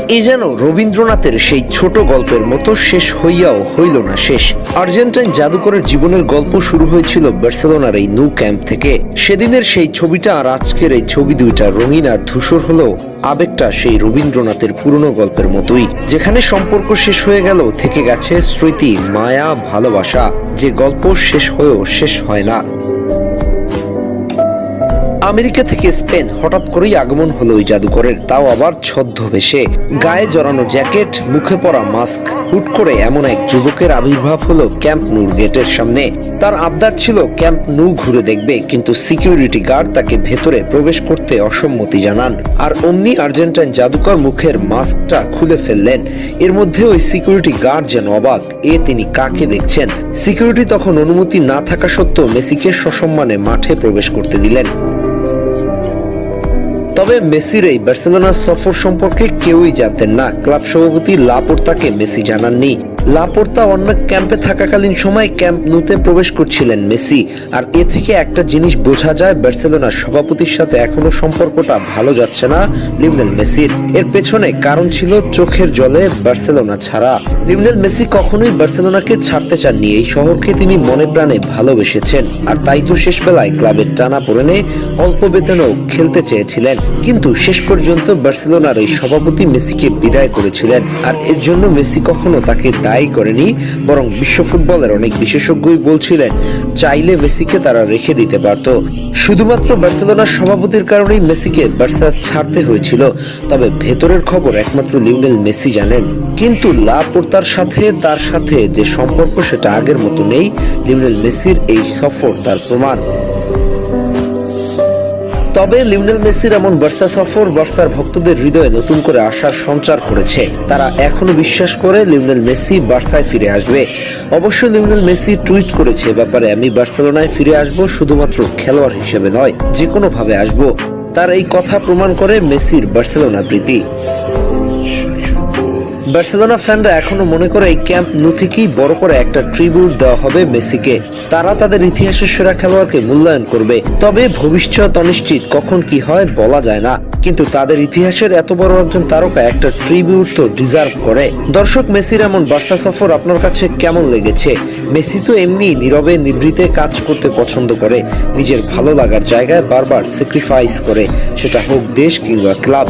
এ যেন রবীন্দ্রনাথের সেই ছোট গল্পের মতো শেষ হইয়াও হইল না শেষ। আর্জেন্টাইন জাদুকরের জীবনের গল্প শুরু হয়েছিল বার্সেলোনার এই ন্যু ক্যাম্প থেকে। সেদিনের সেই ছবিটা আর আজকের এই ছবি দুইটা রঙিন আর ধূসর হলেও আবেগটা সেই রবীন্দ্রনাথের পুরনো গল্পের মতোই, যেখানে সম্পর্ক শেষ হয়ে গেল থেকে গেছে স্মৃতি, মায়া, ভালোবাসা, যে গল্প শেষ হয়েও শেষ হয় না। আমেরিকা থেকে স্পেন হঠাৎ করেই আগমন হলো ওই জাদুকরের, তাও আবার ছদ্মবেশে। গায়ে জড়ানো জ্যাকেট, মুখে পরা মাস্ক। হুট করে এমন এক যুবকের আবির্ভাব হলো ক্যাম্প নুর গেটের সামনে। তার আবদার ছিল ক্যাম্প নু ঘুরে দেখবে, কিন্তু সিকিউরিটি গার্ড তাকে ভেতরে প্রবেশ করতে অসম্মতি জানান। আর অমনি আর্জেন্টাইন জাদুকর মুখের মাস্কটা খুলে ফেললেন। এর মধ্যে ওই সিকিউরিটি গার্ড যেন অবাক, তিনি কাকে দেখছেন। সিকিউরিটি তখন অনুমতি না থাকা সত্ত্বেও মেসিকে সসম্মানে মাঠে প্রবেশ করতে দিলেন। তবে মেসির এই বার্সেলোনা সফর সম্পর্কে কেউই জানতেন না। ক্লাব সভাপতি লাপোর্তাকে মেসি জানাননি। লাপোর্তা অন্য ক্যাম্পে থাকাকালীন সময় ক্যাম্প নুতে প্রবেশ করছিলেন মেসি। আর এ থেকে একটা জিনিস বোঝা যায়, বার্সেলোনার সভাপতির সাথে এখনো সম্পর্কটা ভালো যাচ্ছে না লিওনেল মেসির। এর পেছনে কারণ ছিল চোখের জলে বার্সেলোনা ছাড়া। লিওনেল মেসি কখনোই বার্সেলোনাকে ছাড়তে চাননি। এই শহরকে তিনি মনে প্রাণে ভালোবেসেছেন। আর তাই তো শেষ বেলায় ক্লাবের টানা পড়েনে অল্প বেতনেও খেলতে চেয়েছিলেন। কিন্তু শেষ পর্যন্ত বার্সেলোনার এই সভাপতি মেসিকে বিদায় করেছিলেন। আর এর জন্য মেসি কখনো তাকে দায়ী করেনি, বরং বিশ্ব ফুটবলের অনেক বিশেষজ্ঞই বলছিলেন চাইলে মেসিকে তারা রেখে দিতে পারত। শুধুমাত্র বার্সেলোনার সভাপতির কারণেই মেসিকে বার্সা ছাড়তে হয়েছিল। তবে ভেতরের খবর একমাত্র লিওনেল মেসি জানেন। কিন্তু লাপোর্তার সাথে তার সাথে যে সম্পর্ক সেটা আগের মতো নেই। লিওনেল মেসির এই সফর তার প্রমাণ। তবে লিওনেল মেসির এমন বার্সা সফর বার্সার ভক্তদের হৃদয়ে নতুন করে আশার সঞ্চার করেছে। তারা এখনো বিশ্বাস করে লিওনেল মেসি বার্সায় ফিরে আসবে। অবশ্য লিওনেল মেসি টুইট করেছে ব্যাপারে, আমি বার্সেলোনায় ফিরে আসব, শুধুমাত্র খেলোয়াড় হিসেবে নয়, যে কোনো ভাবে আসব। তার এই কথা প্রমাণ করে মেসির বার্সেলোনা প্রীতি। বার্সেলোনা ফ্যানরা এখনো মনে করে এই ক্যাম্প নু থেকেই বড় করে একটা ট্রিবিউট দেওয়া হবে মেসিকে। তারা তাদের ইতিহাসের সেরা খেলোয়াড়কে মূল্যায়ন করবে। তবে ভবিষ্যৎ অনিশ্চিত, কখন কি হয় বলা যায় না। কিন্তু তাদের ইতিহাসের এত বড় একজন তারকা একটা ট্রিবিউট তো ডিজার্ভ করে। দর্শক, মেসির এমন বার্সা সফর আপনার কাছে কেমন লেগেছে? মেসি তো এমনি নীরবে নিভৃতে কাজ করতে পছন্দ করে, নিজের ভালো লাগার জায়গায় বারবার স্যাক্রিফাইস করে, সেটা হোক দেশ কিংবা ক্লাব।